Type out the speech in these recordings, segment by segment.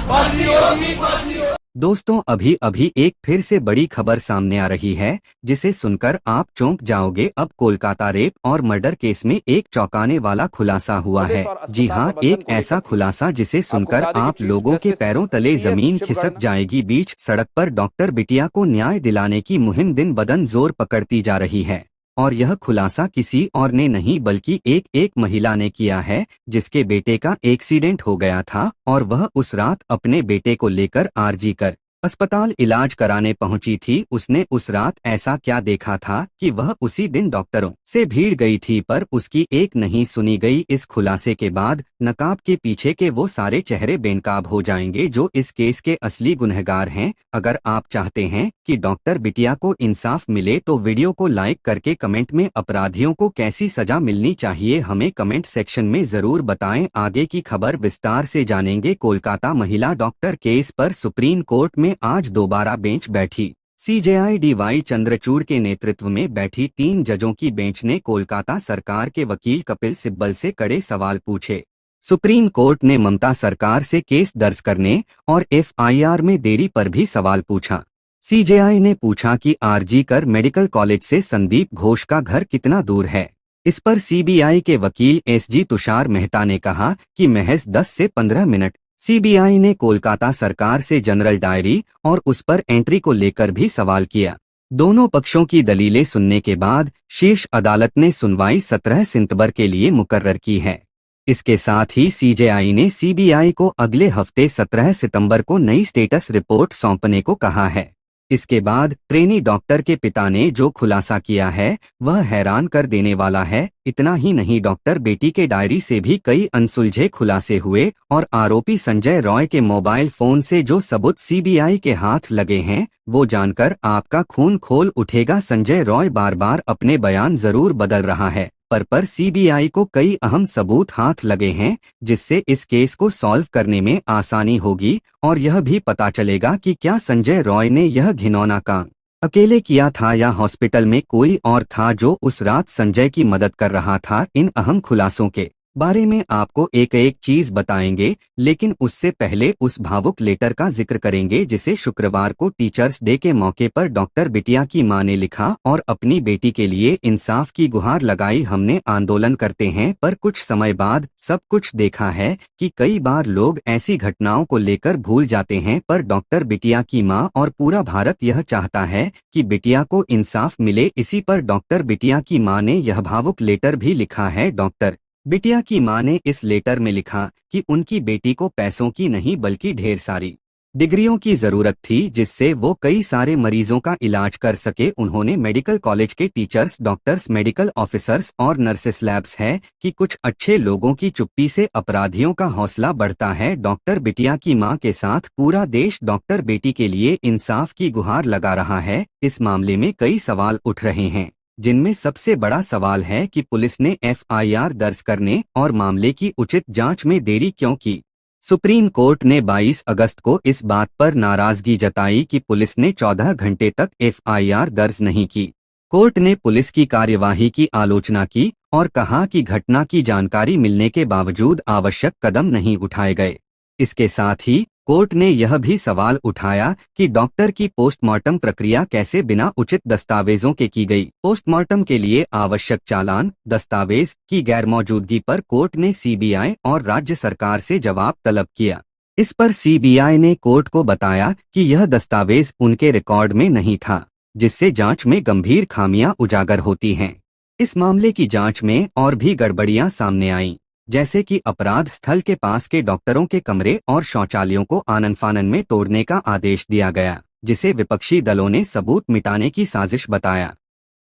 फांसी होगी, फांसी होगी। दोस्तों, अभी अभी एक फिर से बड़ी खबर सामने आ रही है जिसे सुनकर आप चौंक जाओगे। अब कोलकाता रेप और मर्डर केस में एक चौंकाने वाला खुलासा हुआ पुलिस है। और जी अस्पताल हाँ, प्रबंधन एक को ऐसा लेकर थी। खुलासा जिसे आपको सुनकर बता दें कि आप चीफ लोगों के जस्टिस पैरों तले टीएस जमीन खिसक शिवगणना जाएगी। बीच सड़क पर डॉक्टर बिटिया को न्याय दिलाने की मुहिम दिन बदन जोर पकड़ती जा रही है। और यह खुलासा किसी और ने नहीं बल्कि एक महिला ने किया है जिसके बेटे का एक्सीडेंट हो गया था और वह उस रात अपने बेटे को लेकर आरजी कर अस्पताल इलाज कराने पहुंची थी। उसने उस रात ऐसा क्या देखा था कि वह उसी दिन डॉक्टरों से भीड़ गई थी, पर उसकी एक नहीं सुनी गई। इस खुलासे के बाद नकाब के पीछे के वो सारे चेहरे बेनकाब हो जाएंगे जो इस केस के असली गुनहगार हैं। अगर आप चाहते हैं कि डॉक्टर बिटिया को इंसाफ मिले तो वीडियो को लाइक करके कमेंट में अपराधियों को कैसी सजा मिलनी चाहिए हमें कमेंट सेक्शन में जरूर बताएं। आगे की खबर विस्तार से जानेंगे। कोलकाता महिला डॉक्टर केस पर सुप्रीम कोर्ट में आज दोबारा बेंच बैठी। सीजेआई डीवाई चंद्रचूड़ के नेतृत्व में बैठी 3 जजों की बेंच ने कोलकाता सरकार के वकील कपिल सिब्बल से कड़े सवाल पूछे। सुप्रीम कोर्ट ने ममता सरकार से केस दर्ज करने और एफआईआर में देरी पर भी सवाल पूछा। सीजेआई ने पूछा कि आरजी कर मेडिकल कॉलेज से संदीप घोष का घर कितना दूर है। इस पर सीबीआई के वकील एसजी तुषार मेहता ने कहा कि महज 10 से 15 मिनट। सीबीआई ने कोलकाता सरकार से जनरल डायरी और उस पर एंट्री को लेकर भी सवाल किया। दोनों पक्षों की दलीलें सुनने के बाद शीर्ष अदालत ने सुनवाई 17 सितंबर के लिए मुकर्रर की है। इसके साथ ही सीजेआई ने सीबीआई को अगले हफ्ते 17 सितंबर को नई स्टेटस रिपोर्ट सौंपने को कहा है। इसके बाद ट्रेनी डॉक्टर के पिता ने जो खुलासा किया है वह हैरान कर देने वाला है। इतना ही नहीं, डॉक्टर बेटी के डायरी से भी कई अनसुलझे खुलासे हुए और आरोपी संजय रॉय के मोबाइल फोन से जो सबूत सीबीआई के हाथ लगे हैं वो जानकर आपका खून खोल उठेगा। संजय रॉय बार बार अपने बयान जरूर बदल रहा है पर सीबीआई को कई अहम सबूत हाथ लगे हैं जिससे इस केस को सॉल्व करने में आसानी होगी और यह भी पता चलेगा कि क्या संजय रॉय ने यह घिनौना काम अकेले किया था या हॉस्पिटल में कोई और था जो उस रात संजय की मदद कर रहा था। इन अहम खुलासों के बारे में आपको एक एक चीज बताएंगे, लेकिन उससे पहले उस भावुक लेटर का जिक्र करेंगे जिसे शुक्रवार को टीचर्स डे के मौके पर डॉक्टर बिटिया की मां ने लिखा और अपनी बेटी के लिए इंसाफ की गुहार लगाई। हमने आंदोलन करते हैं पर कुछ समय बाद सब कुछ देखा है कि कई बार लोग ऐसी घटनाओं को लेकर भूल जाते हैं, पर डॉक्टर बिटिया की मां और पूरा भारत यह चाहता है कि बिटिया को इंसाफ मिले। इसी पर डॉक्टर बिटिया की मां ने यह भावुक लेटर भी लिखा है। डॉक्टर बिटिया की मां ने इस लेटर में लिखा कि उनकी बेटी को पैसों की नहीं बल्कि ढेर सारी डिग्रियों की जरूरत थी जिससे वो कई सारे मरीजों का इलाज कर सके। उन्होंने मेडिकल कॉलेज के टीचर्स, डॉक्टर्स, मेडिकल ऑफिसर्स और नर्सेस लैब्स है कि कुछ अच्छे लोगों की चुप्पी से अपराधियों का हौसला बढ़ता है। डॉक्टर बिटिया की मां के साथ पूरा देश डॉक्टर बेटी के लिए इंसाफ की गुहार लगा रहा है। इस मामले में कई सवाल उठ रहे हैं जिनमें सबसे बड़ा सवाल है कि पुलिस ने एफआईआर दर्ज करने और मामले की उचित जांच में देरी क्यों की। सुप्रीम कोर्ट ने 22 अगस्त को इस बात पर नाराजगी जताई कि पुलिस ने 14 घंटे तक एफआईआर दर्ज नहीं की। कोर्ट ने पुलिस की कार्यवाही की आलोचना की और कहा कि घटना की जानकारी मिलने के बावजूद आवश्यक कदम नहीं उठाए गए। इसके साथ ही कोर्ट ने यह भी सवाल उठाया कि डॉक्टर की पोस्टमार्टम प्रक्रिया कैसे बिना उचित दस्तावेजों के की गई। पोस्टमार्टम के लिए आवश्यक चालान दस्तावेज की गैरमौजूदगी पर कोर्ट ने सीबीआई और राज्य सरकार से जवाब तलब किया। इस पर सीबीआई ने कोर्ट को बताया कि यह दस्तावेज उनके रिकॉर्ड में नहीं था, जिससे जांच में गंभीर खामियां उजागर होती हैं। इस मामले की जांच में और भी गड़बड़ियां सामने आईं, जैसे कि अपराध स्थल के पास के डॉक्टरों के कमरे और शौचालयों को आनन फानन में तोड़ने का आदेश दिया गया, जिसे विपक्षी दलों ने सबूत मिटाने की साजिश बताया।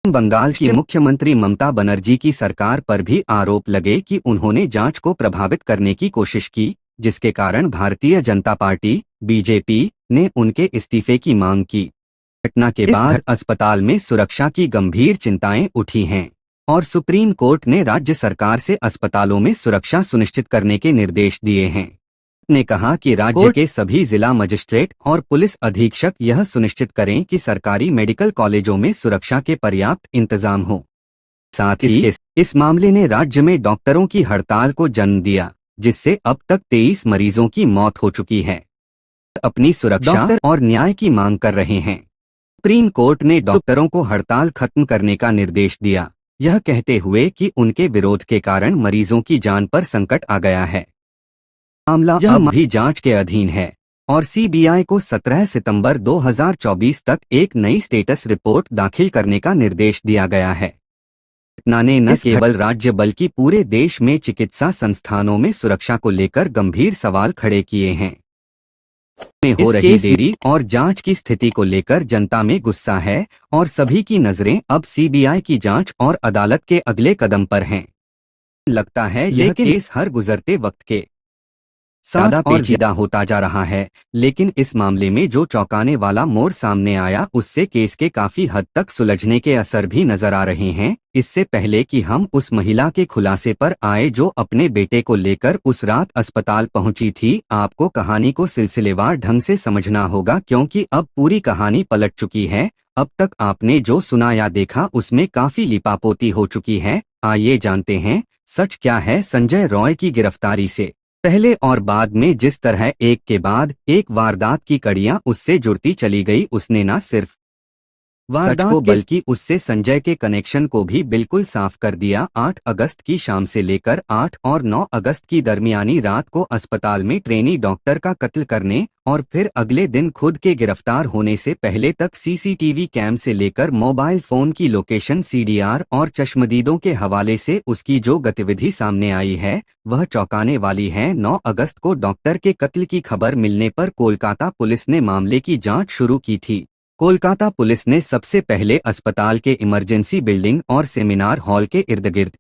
बंगाल की मुख्यमंत्री ममता बनर्जी की सरकार पर भी आरोप लगे कि उन्होंने जांच को प्रभावित करने की कोशिश की, जिसके कारण भारतीय जनता पार्टी बीजेपी ने उनके इस्तीफे की मांग की। घटना के बाद अस्पताल में सुरक्षा की गंभीर चिंताएं उठी हैं और सुप्रीम कोर्ट ने राज्य सरकार से अस्पतालों में सुरक्षा सुनिश्चित करने के निर्देश दिए हैं। ने कहा कि राज्य के सभी जिला मजिस्ट्रेट और पुलिस अधीक्षक यह सुनिश्चित करें कि सरकारी मेडिकल कॉलेजों में सुरक्षा के पर्याप्त इंतजाम हो। साथ ही इस मामले ने राज्य में डॉक्टरों की हड़ताल को जन्म दिया, जिससे अब तक 23 मरीजों की मौत हो चुकी है। अपनी सुरक्षा और न्याय की मांग कर रहे हैं। सुप्रीम कोर्ट ने डॉक्टरों को हड़ताल खत्म करने का निर्देश दिया, यह कहते हुए कि उनके विरोध के कारण मरीजों की जान पर संकट आ गया है। मामला अब भी जांच के अधीन है और सीबीआई को 17 सितंबर 2024 तक एक नई स्टेटस रिपोर्ट दाखिल करने का निर्देश दिया गया है। घटना ने न केवल राज्य बल्कि पूरे देश में चिकित्सा संस्थानों में सुरक्षा को लेकर गंभीर सवाल खड़े किए हैं। हो रही देरी और जांच की स्थिति को लेकर जनता में गुस्सा है और सभी की नजरें अब सीबीआई की जांच और अदालत के अगले कदम पर हैं। लगता है यह केस हर गुजरते वक्त के साथ पेचीदा होता जा रहा है, लेकिन इस मामले में जो चौंकाने वाला मोड़ सामने आया उससे केस के काफी हद तक सुलझने के असर भी नजर आ रहे हैं। इससे पहले कि हम उस महिला के खुलासे पर आए जो अपने बेटे को लेकर उस रात अस्पताल पहुंची थी, आपको कहानी को सिलसिलेवार ढंग से समझना होगा क्योंकि अब पूरी कहानी पलट चुकी है। अब तक आपने जो सुना या देखा उसमें काफी लिपापोती हो चुकी है। आइए जानते हैं सच क्या है संजय रॉय की गिरफ्तारी से पहले और बाद में जिस तरह एक के बाद एक वारदात की कड़ियां उससे जुड़ती चली गई, उसने न सिर्फ वारदात को बल्कि उससे संजय के कनेक्शन को भी बिल्कुल साफ कर दिया। 8 अगस्त की शाम से लेकर 8 और 9 अगस्त की दरमियानी रात को अस्पताल में ट्रेनी डॉक्टर का कत्ल करने और फिर अगले दिन खुद के गिरफ्तार होने से पहले तक सीसीटीवी कैम से लेकर मोबाइल फोन की लोकेशन, सीडीआर और चश्मदीदों के हवाले से उसकी जो गतिविधि सामने आई है वह चौंकाने वाली है। 9 अगस्त को डॉक्टर के कत्ल की खबर मिलने पर कोलकाता पुलिस ने मामले की जांच शुरू की थी। कोलकाता पुलिस ने सबसे पहले अस्पताल के इमरजेंसी बिल्डिंग और सेमिनार हॉल के इर्द गिर्द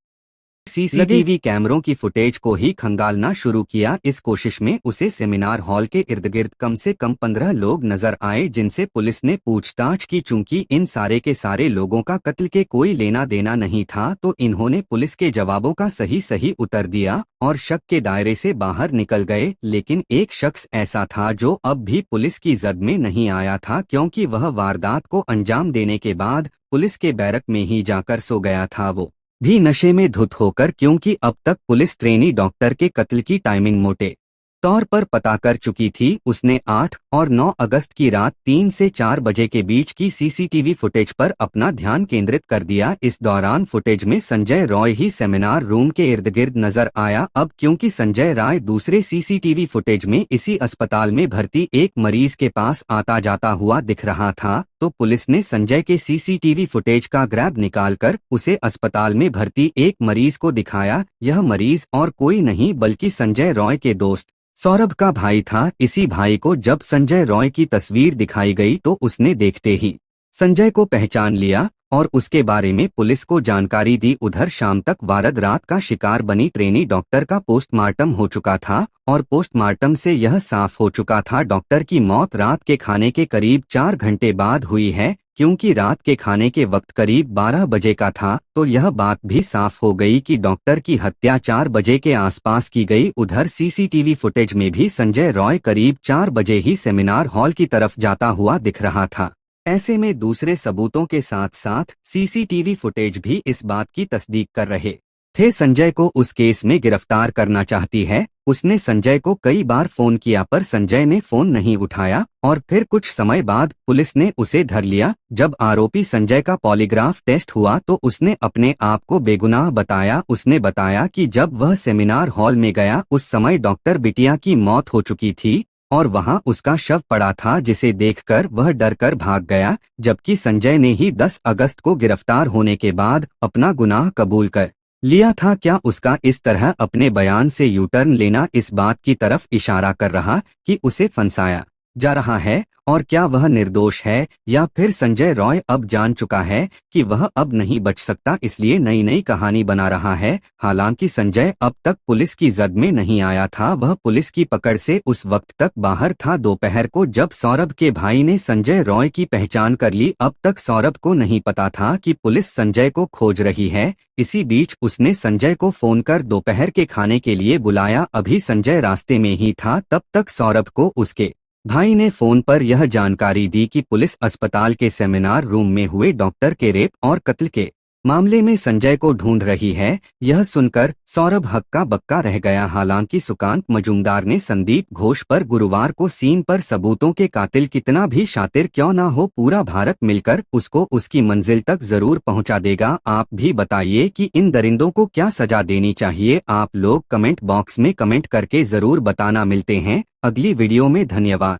सीसीटीवी कैमरों की फुटेज को ही खंगालना शुरू किया। इस कोशिश में उसे सेमिनार हॉल के इर्द गिर्द कम से कम 15 लोग नजर आए जिनसे पुलिस ने पूछताछ की। चूंकि इन सारे के सारे लोगों का कत्ल के कोई लेना देना नहीं था तो इन्होंने पुलिस के जवाबों का सही उत्तर दिया और शक के दायरे से बाहर निकल गए। लेकिन एक शख्स ऐसा था जो अब भी पुलिस की जद में नहीं आया था क्योंकि वह वारदात को अंजाम देने के बाद पुलिस के बैरक में ही जाकर सो गया था, वो भी नशे में धुत होकर, क्योंकि अब तक पुलिस ट्रेनी डॉक्टर के कत्ल की टाइमिंग मोटे तौर पर पता कर चुकी थी। उसने 8 और 9 अगस्त की रात 3 से 4 बजे के बीच की सीसीटीवी फुटेज पर अपना ध्यान केंद्रित कर दिया। इस दौरान फुटेज में संजय रॉय ही सेमिनार रूम के इर्द गिर्द नजर आया। अब क्योंकि संजय रॉय दूसरे सीसीटीवी फुटेज में इसी अस्पताल में भर्ती एक मरीज के पास आता जाता हुआ दिख रहा था, तो पुलिस ने संजय के सीसीटीवी फुटेज का ग्रैब निकालकर उसे अस्पताल में भर्ती एक मरीज को दिखाया। यह मरीज और कोई नहीं बल्कि संजय रॉय के दोस्त सौरभ का भाई था। इसी भाई को जब संजय रॉय की तस्वीर दिखाई गई तो उसने देखते ही संजय को पहचान लिया और उसके बारे में पुलिस को जानकारी दी। उधर शाम तक वारद रात का शिकार बनी ट्रेनी डॉक्टर का पोस्टमार्टम हो चुका था और पोस्टमार्टम से यह साफ हो चुका था डॉक्टर की मौत रात के खाने के करीब 4 घंटे बाद हुई है। क्योंकि रात के खाने के वक्त करीब 12 बजे का था तो यह बात भी साफ हो गई कि डॉक्टर की हत्या 4 बजे के आसपास की गई। उधर सीसीटीवी फुटेज में भी संजय रॉय करीब 4 बजे ही सेमिनार हॉल की तरफ जाता हुआ दिख रहा था। ऐसे में दूसरे सबूतों के साथ साथ सीसीटीवी फुटेज भी इस बात की तस्दीक कर रहे थे संजय को उस केस में गिरफ्तार करना चाहती है। उसने संजय को कई बार फोन किया पर संजय ने फोन नहीं उठाया और फिर कुछ समय बाद पुलिस ने उसे धर लिया। जब आरोपी संजय का पॉलीग्राफ टेस्ट हुआ तो उसने अपने आप को बेगुनाह बताया। उसने बताया कि जब वह सेमिनार हॉल में गया उस समय डॉक्टर बिटिया की मौत हो चुकी थी और वहां उसका शव पड़ा था, जिसे देखकर वह डरकर भाग गया। जबकि संजय ने ही 10 अगस्त को गिरफ्तार होने के बाद अपना गुनाह कबूल कर लिया था। क्या उसका इस तरह अपने बयान से यू टर्न लेना इस बात की तरफ इशारा कर रहा कि उसे फंसाया जा रहा है और क्या वह निर्दोष है, या फिर संजय रॉय अब जान चुका है कि वह अब नहीं बच सकता इसलिए नई नई कहानी बना रहा है। हालांकि संजय अब तक पुलिस की जद में नहीं आया था, वह पुलिस की पकड़ से उस वक्त तक बाहर था। दोपहर को जब सौरभ के भाई ने संजय रॉय की पहचान कर ली, अब तक सौरभ को नहीं पता था कि पुलिस संजय को खोज रही है। इसी बीच उसने संजय को फोन कर दोपहर के खाने के लिए बुलाया। अभी संजय रास्ते में ही था, तब तक सौरभ को उसके भाई ने फोन पर यह जानकारी दी कि पुलिस अस्पताल के सेमिनार रूम में हुए डॉक्टर के रेप और कत्ल के मामले में संजय को ढूंढ रही है। यह सुनकर सौरभ हक्का बक्का रह गया। हालांकि सुकांत मजूमदार ने संदीप घोष पर गुरुवार को सीन पर सबूतों के कातिल कितना भी शातिर क्यों ना हो, पूरा भारत मिलकर उसको उसकी मंजिल तक जरूर पहुंचा देगा। आप भी बताइए कि इन दरिंदों को क्या सजा देनी चाहिए। आप लोग कमेंट बॉक्स में कमेंट करके जरूर बताना। मिलते हैं अगली वीडियो में। धन्यवाद।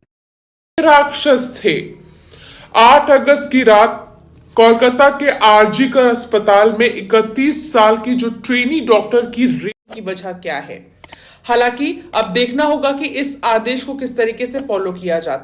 राक्षस थे। 8 अगस्त की रात कोलकाता के आरजी कर अस्पताल में 31 साल की जो ट्रेनी डॉक्टर की रेप की वजह क्या है। हालांकि अब देखना होगा कि इस आदेश को किस तरीके से फॉलो किया जाता है।